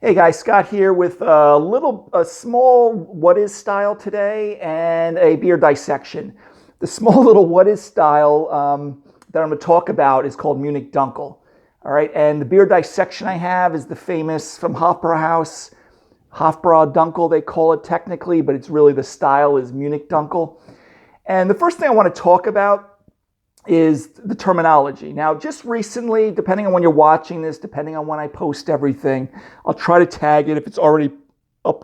Hey guys, Scott here with a small what is style today and a beer dissection. The small little what is style that I'm going to talk about is called Munich Dunkel. All right, and the beer dissection I have is the famous from Hofbrau Haus, Hofbrau Dunkel they call it technically, but it's really the style is Munich Dunkel. And the first thing I want to talk about is the terminology. Now, just recently, depending on when you're watching this, depending on when I post everything, I'll try to tag it if it's already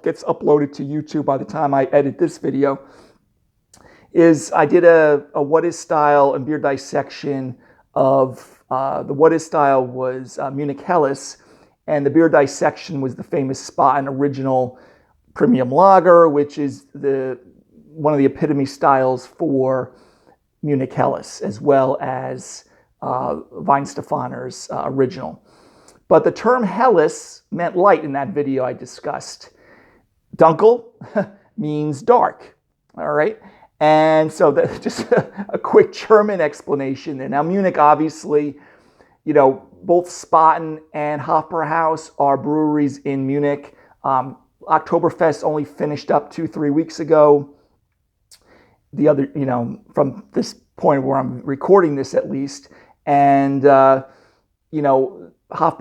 gets uploaded to YouTube by the time I edit this video, is I did a what is style and beer dissection of the what is style was Munich Helles, and the beer dissection was the famous Spaten original premium lager, which is one of the epitome styles for Munich Helles, as well as Weihenstephaner's original. But the term Helles meant light in that video I discussed. Dunkel means dark, all right? And so that's just a quick German explanation. And now Munich, obviously, both Spaten and Hofbrau Haus are breweries in Munich. Oktoberfest only finished up 2-3 weeks ago. The other, from this point where I'm recording this at least, and, Hofbrau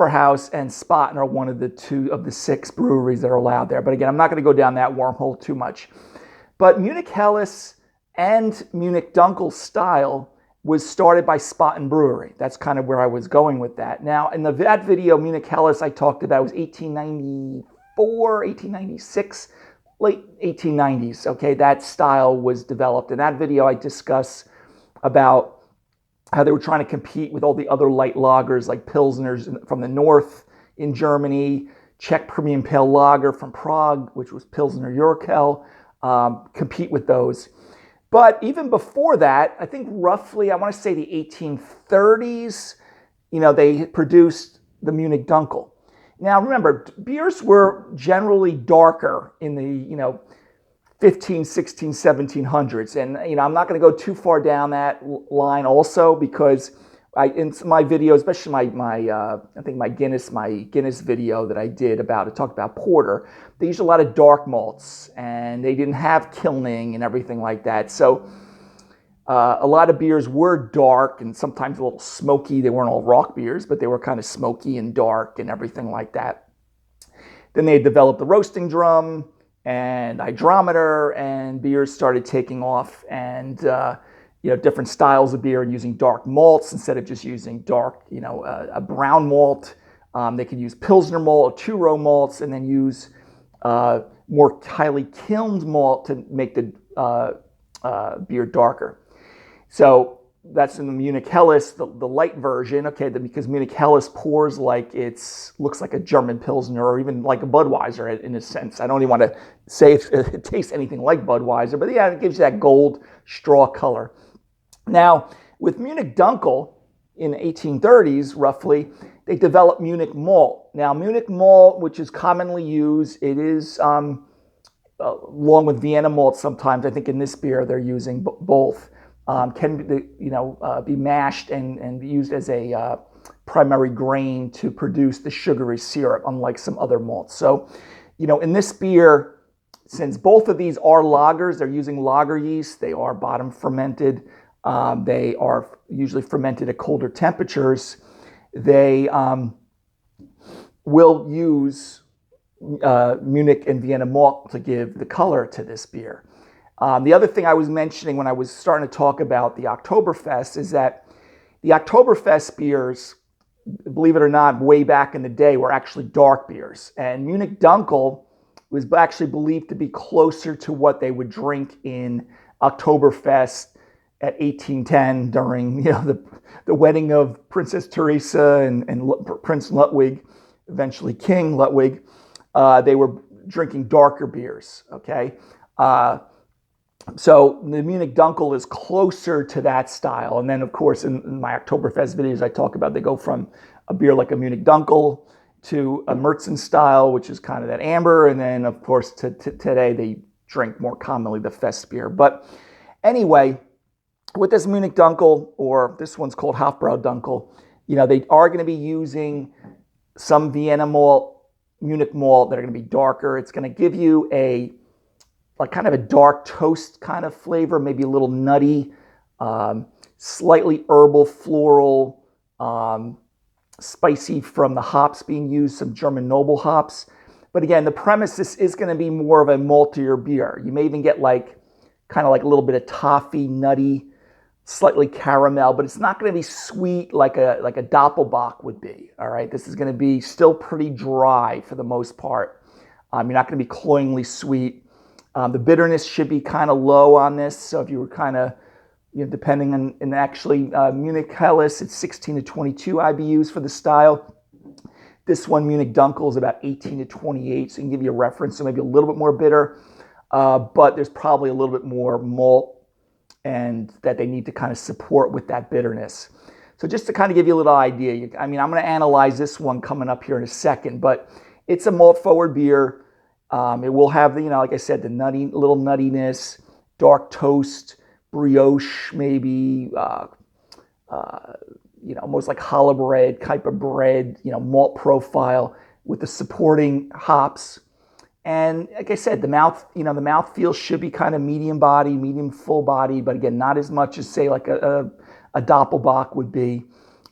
Haus and Spaten are one of the 2 of the 6 breweries that are allowed there. But again, I'm not going to go down that wormhole too much. But Munich Helles and Munich Dunkel style was started by Spaten Brewery. That's kind of where I was going with that. Now, in that video, Munich Helles I talked about was 1894, 1896, late 1890s, okay, that style was developed. In that video, I discuss about how they were trying to compete with all the other light lagers like Pilsners from the north in Germany, Czech Premium Pale Lager from Prague, which was Pilsner Urquell, compete with those. But even before that, I think roughly, I want to say the 1830s, they produced the Munich Dunkel. Now, remember, beers were generally darker in the, 15, 16, 1700s. And, I'm not going to go too far down that line also because in my video, especially I think my Guinness video that I did I talked about porter, they used a lot of dark malts and they didn't have kilning and everything like that. So a lot of beers were dark and sometimes a little smoky. They weren't all rock beers, but they were kind of smoky and dark and everything like that. Then they developed the roasting drum and hydrometer, and beers started taking off, and different styles of beer and using dark malts instead of just using dark, a brown malt. They could use Pilsner malt or two-row malts, and then use more highly kilned malt to make the beer darker. So that's in the Munich Helles, the light version, okay, because Munich Helles pours like looks like a German Pilsner or even like a Budweiser in a sense. I don't even want to say it tastes anything like Budweiser, but yeah, it gives you that gold straw color. Now, with Munich Dunkel in the 1830s, roughly, they developed Munich malt. Now, Munich malt, which is commonly used, it is along with Vienna malt sometimes. I think in this beer they're using both. Can be mashed and be used as a primary grain to produce the sugary syrup, unlike some other malts. So, in this beer, since both of these are lagers, they're using lager yeast. They are bottom fermented. They are usually fermented at colder temperatures. They will use Munich and Vienna malt to give the color to this beer. The other thing I was mentioning when I was starting to talk about the Oktoberfest is that the Oktoberfest beers, believe it or not, way back in the day were actually dark beers. And Munich Dunkel was actually believed to be closer to what they would drink in Oktoberfest at 1810 during the wedding of Princess Teresa and Prince Ludwig, eventually King Ludwig. They were drinking darker beers, okay? So the Munich Dunkel is closer to that style. And then, of course, in my Oktoberfest videos, I talk about they go from a beer like a Munich Dunkel to a Märzen style, which is kind of that amber. And then, of course, today they drink more commonly the Fest beer. But anyway, with this Munich Dunkel, or this one's called Hofbrau Dunkel, they are going to be using some Vienna malt Munich malt that are going to be darker. It's going to give you a like kind of a dark toast kind of flavor, maybe a little nutty, slightly herbal, floral, spicy from the hops being used, some German noble hops. But again, the premise is going to be more of a maltier beer. You may even get like kind of like a little bit of toffee, nutty, slightly caramel, but it's not going to be sweet like a Doppelbock would be. All right, this is going to be still pretty dry for the most part. You're not going to be cloyingly sweet. The bitterness should be kind of low on this. So if you were kind of, depending on, and actually Munich Helles, it's 16 to 22 IBUs for the style. This one, Munich Dunkel, is about 18 to 28, so it can give you a reference. So maybe a little bit more bitter, but there's probably a little bit more malt and that they need to kind of support with that bitterness. So just to kind of give you a little idea, I'm going to analyze this one coming up here in a second, but it's a malt forward beer. It will have the, like I said, the little nuttiness, dark toast, brioche, maybe, almost like challah bread, type of bread, malt profile with the supporting hops. And like I said, the mouthfeel should be kind of medium body, medium full body, but again, not as much as say like a Doppelbock would be.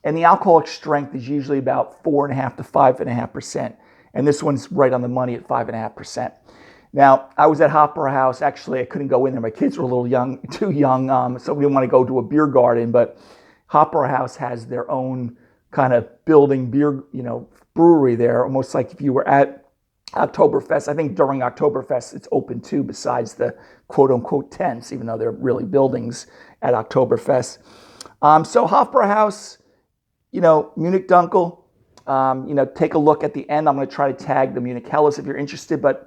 And the alcoholic strength is usually about 4.5 to 5.5%. And this one's right on the money at 5.5%. Now, I was at Hofbrau Haus. Actually, I couldn't go in there. My kids were a little too young, so we didn't want to go to a beer garden. But Hofbrau Haus has their own kind of building beer, brewery there, almost like if you were at Oktoberfest. I think during Oktoberfest, it's open too, besides the quote-unquote tents, even though they're really buildings at Oktoberfest. So Hofbrau Haus, Munich Dunkel, take a look at the end. I'm going to try to tag the Munich Helles if you're interested. But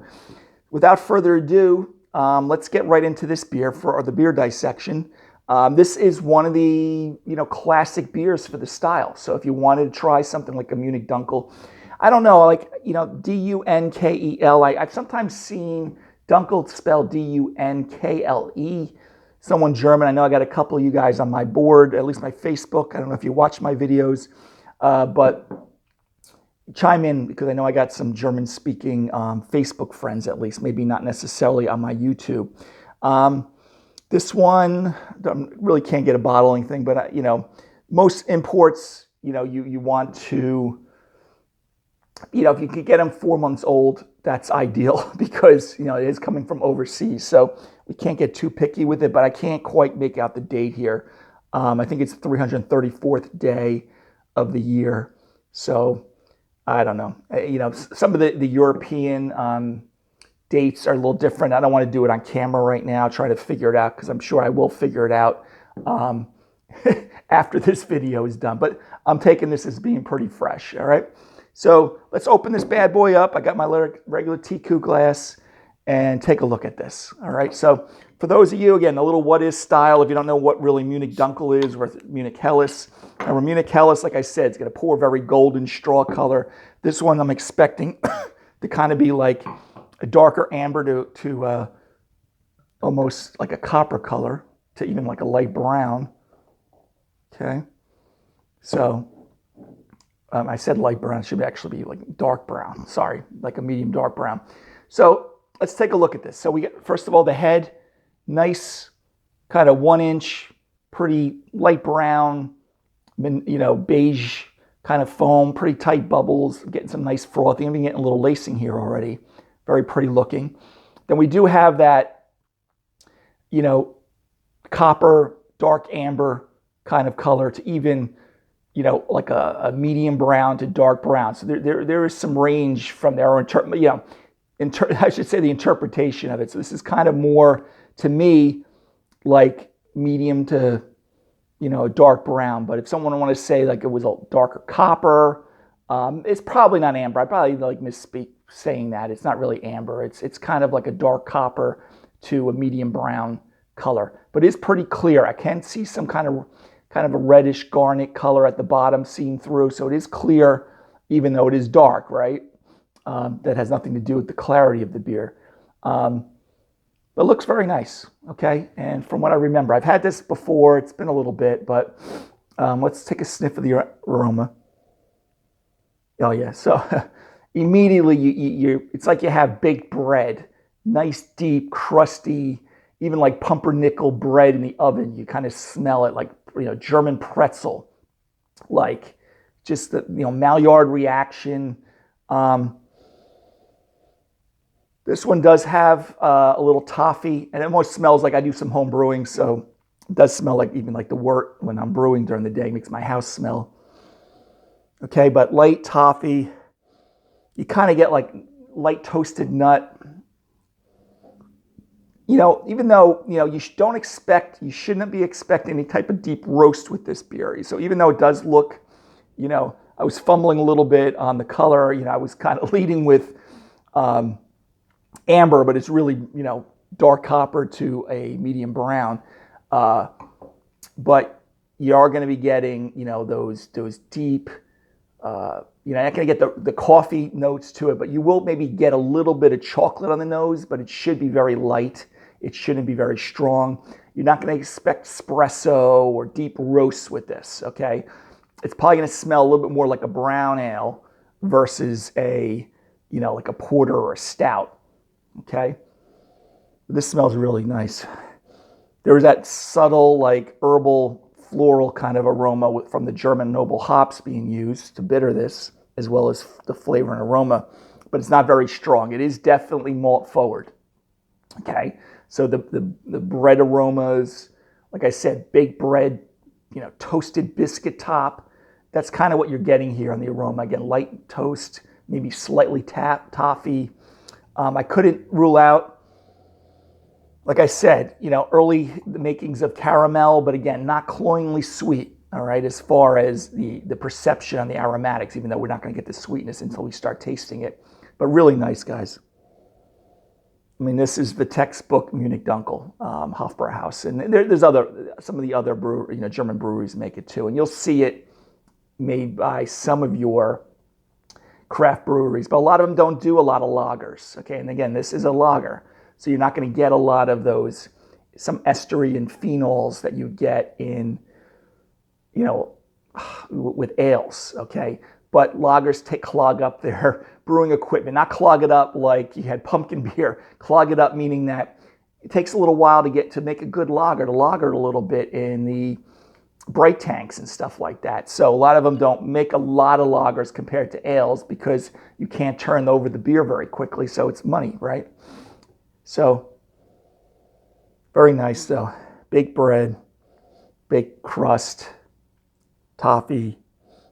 without further ado, let's get right into this beer for the beer dissection. This is one of the classic beers for the style. So if you wanted to try something like a Munich Dunkel, I don't know, Dunkel. I've sometimes seen Dunkel spelled Dunkle. Someone German. I know I got a couple of you guys on my board, at least my Facebook. I don't know if you watch my videos, but chime in because I know I got some German-speaking Facebook friends, at least, maybe not necessarily on my YouTube. This one, really can't get a bottling thing, but most imports, you want to, if you could get them 4 months old, that's ideal because it is coming from overseas. So we can't get too picky with it, but I can't quite make out the date here. I think it's the 334th day of the year. So I don't know. Some of the European dates are a little different. I don't want to do it on camera right now, try to figure it out because I'm sure I will figure it out after this video is done. But I'm taking this as being pretty fresh, all right? So let's open this bad boy up. I got my regular TQ glass and take a look at this, all right? So for those of you, again, a little what is style, if you don't know what really Munich Dunkel is or Munich Helles. Now, Munich Helles, like I said, it's going to pour very golden straw color. This one I'm expecting to kind of be like a darker amber to almost like a copper color to even like a light brown. Okay, so I said light brown. It should actually be like dark brown. Sorry, like a medium dark brown. So let's take a look at this. So we get, first of all, the head, nice kind of 1 inch, pretty light brown, beige kind of foam, pretty tight bubbles, getting some nice frothing. I'm getting a little lacing here already. Very pretty looking. Then we do have that, copper, dark amber kind of color to even, like a medium brown to dark brown. So there is some range from there. I should say the interpretation of it. So this is kind of more, to me, like medium to, a dark brown. But if someone wanted to say like it was a darker copper, it's probably not amber. I probably misspeak saying that. It's not really amber. It's kind of like a dark copper to a medium brown color. But it's pretty clear. I can see some kind of a reddish garnet color at the bottom seen through. So it is clear, even though it is dark, right? That has nothing to do with the clarity of the beer. But it looks very nice, okay? And from what I remember, I've had this before. It's been a little bit, but let's take a sniff of the aroma. Oh, yeah. So immediately it's like you have baked bread, nice, deep, crusty, even like pumpernickel bread in the oven. You kind of smell it like, German pretzel, like just the, Maillard reaction. This one does have a little toffee, and it almost smells like I do some home brewing, so it does smell like even like the wort when I'm brewing during the day. It makes my house smell. Okay, but light toffee. You kind of get like light toasted nut. Even though, you shouldn't be expecting any type of deep roast with this beer. So even though it does look, I was fumbling a little bit on the color, I was kind of leading with amber, but it's really, dark copper to a medium brown. But you are going to be getting, those deep, you're not going to get the coffee notes to it, but you will maybe get a little bit of chocolate on the nose, but it should be very light. It shouldn't be very strong. You're not going to expect espresso or deep roasts with this, okay? It's probably going to smell a little bit more like a brown ale versus a, like a porter or a stout, okay? This smells really nice. There's that subtle, like herbal, floral kind of aroma from the German noble hops being used to bitter this, as well as the flavor and aroma, but it's not very strong. It is definitely malt forward, okay? So the bread aromas, like I said, baked bread, toasted biscuit top, that's kind of what you're getting here on the aroma. Again, light toast, maybe slightly toffee. I couldn't rule out, like I said, early the makings of caramel, but again, not cloyingly sweet, all right, as far as the perception on the aromatics, even though we're not going to get the sweetness until we start tasting it. But really nice, guys. I mean, this is the textbook Munich Dunkel, Hofbrau Haus, and there's some of the other German breweries make it too, and you'll see it made by some of your craft breweries, but a lot of them don't do a lot of lagers, okay? And again, this is a lager, so you're not going to get a lot of those, some estery and phenols that you get in, with ales, okay? But lagers clog up their brewing equipment, not clog it up like you had pumpkin beer, clog it up meaning that it takes a little while to make a good lager, to lager it a little bit in the bright tanks and stuff like that. So a lot of them don't make a lot of lagers compared to ales because you can't turn over the beer very quickly, so it's money, right? So very nice though. Baked bread, baked crust, toffee,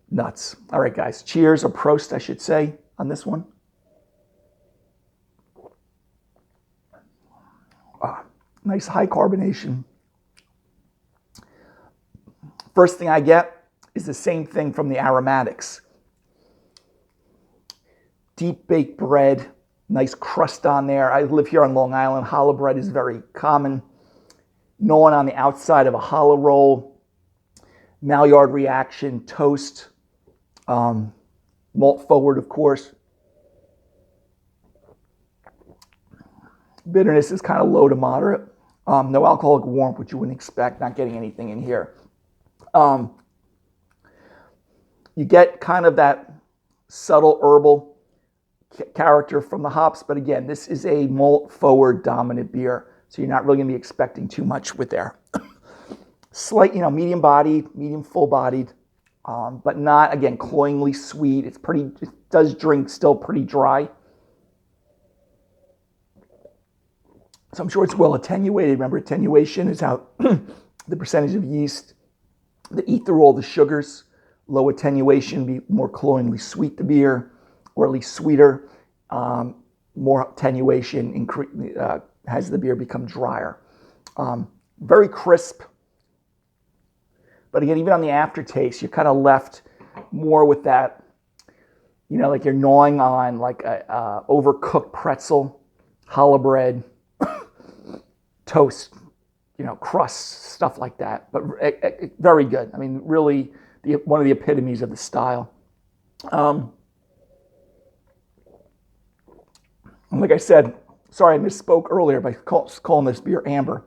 nuts. All right, guys. Cheers, or Prost, I should say, on this one. Nice high carbonation. First thing I get is the same thing from the aromatics. Deep baked bread, nice crust on there. I live here on Long Island. Challah bread is very common. Gnawing on the outside of a challah roll. Maillard reaction, toast. Malt forward, of course. Bitterness is kind of low to moderate. No alcoholic warmth, which you wouldn't expect, not getting anything in here. You get kind of that subtle herbal character from the hops, but again, this is a malt forward dominant beer, so you're not really going to be expecting too much with there. Slight, medium bodied, medium full bodied, but not, again, cloyingly sweet. It does drink still pretty dry. So I'm sure it's well attenuated. Remember, attenuation is how the percentage of yeast that eat through all the sugars. Low attenuation, be more cloyingly sweet the beer, or at least sweeter. More attenuation has the beer become drier. Very crisp. But again, even on the aftertaste, you're kind of left more with that, like you're gnawing on like a overcooked pretzel, challah bread, toast, crust, stuff like that. But very good. I mean, really, one of the epitomes of the style. Like I said, sorry I misspoke earlier by calling this beer amber.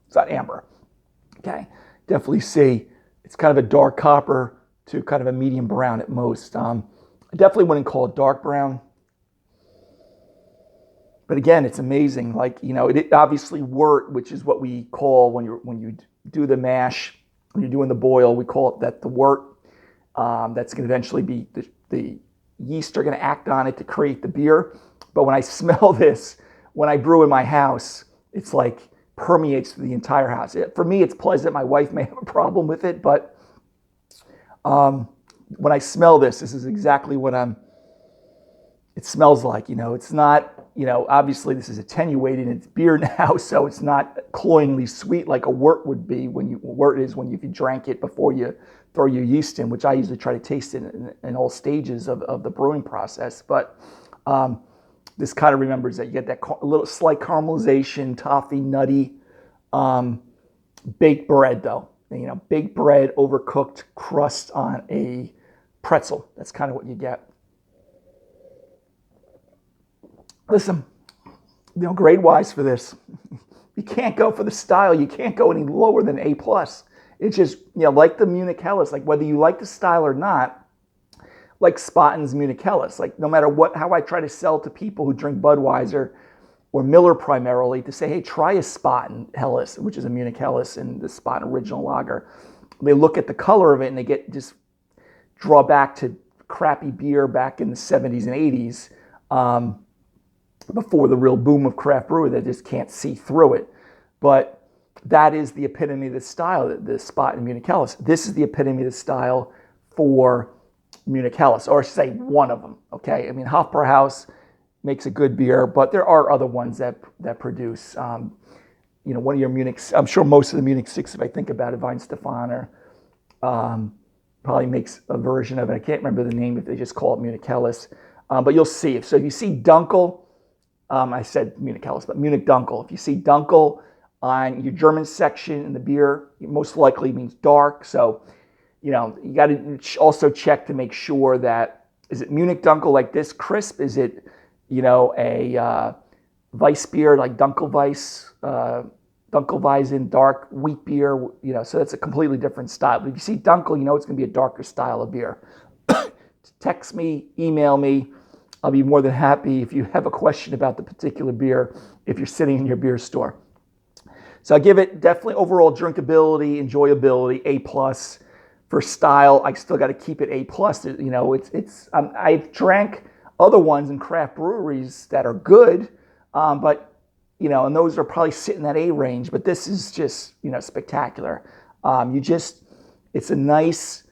It's not amber. Okay, definitely see it's kind of a dark copper to kind of a medium brown at most. I definitely wouldn't call it dark brown. But again, it's amazing. Like, you know, it obviously wort, which is what we call when you do the mash, when you're doing the boil, we call it that the wort. That's going to eventually be the yeast are going to act on it to create the beer. But when I smell this, when I brew in my house, it's like permeates through the entire house. For me, it's pleasant. My wife may have a problem with it, but when I smell this is exactly what it smells like. You know, it's not, you know, obviously this is attenuated. It's beer now, so it's not cloyingly sweet like a wort would be if you drank it before you throw your yeast in, which I usually try to taste it in all stages of the brewing process. But this kind of remembers that you get that a little slight caramelization, toffee, nutty, baked bread though. You know, baked bread, overcooked crust on a pretzel. That's kind of what you get. Listen, you know, grade-wise for this, you can't go for the style. You can't go any lower than A+. It's just, you know, like the Munich Helles, like whether you like the style or not, like Spaten's Munich Helles, like no matter how I try to sell to people who drink Budweiser or Miller primarily, to say, hey, try a Spaten Helles, which is a Munich Helles and the Spaten Original Lager. They look at the color of it and they just draw back to crappy beer back in the 70s and 80s, before the real boom of craft brewer. They just can't see through it. But that is the epitome of the style, the Spaten Munich Helles. This is the epitome of the style for Munich Helles, or I should say one of them, okay? I mean, Hofbrau Haus makes a good beer, but there are other ones that produce, you know, one of your Munichs, I'm sure most of the Munich 6, if I think about it, Weihenstephaner, probably makes a version of it. I can't remember the name if they just call it Munich Helles, but you'll see. So if you see Dunkel, I said Munich Helles, but Munich Dunkel. If you see Dunkel on your German section in the beer, it most likely means dark. So, you know, you got to also check to make sure that, is it Munich Dunkel like this crisp? Is it, you know, a Weiss beer like Dunkelweizen, dark wheat beer? You know, so that's a completely different style. But if you see Dunkel, you know it's going to be a darker style of beer. Text me, email me. I'll be more than happy if you have a question about the particular beer, if you're sitting in your beer store. So I give it definitely overall drinkability, enjoyability, A+. For style, I still got to keep it A+. You know, I've drank other ones in craft breweries that are good, but, you know, and those are probably sitting that A range, but this is just, you know, spectacular. It's a nice,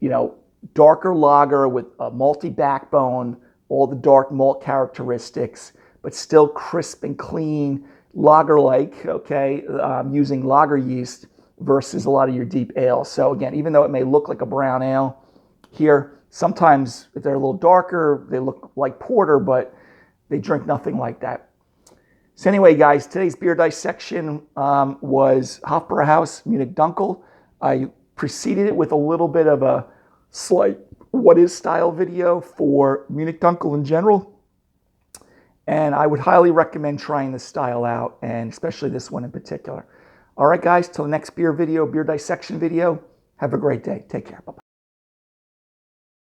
you know, darker lager with a malty backbone, all the dark malt characteristics, but still crisp and clean, lager-like, okay, using lager yeast versus a lot of your deep ale. So again, even though it may look like a brown ale here, sometimes if they're a little darker, they look like porter, but they drink nothing like that. So anyway, guys, today's beer dissection was Hofbrau Haus Munich Dunkel. I preceded it with a little bit of a slight what is style video for Munich Dunkel in general. And I would highly recommend trying this style out, and especially this one in particular. All right, guys, till the next beer dissection video, have a great day. Take care. Bye-bye.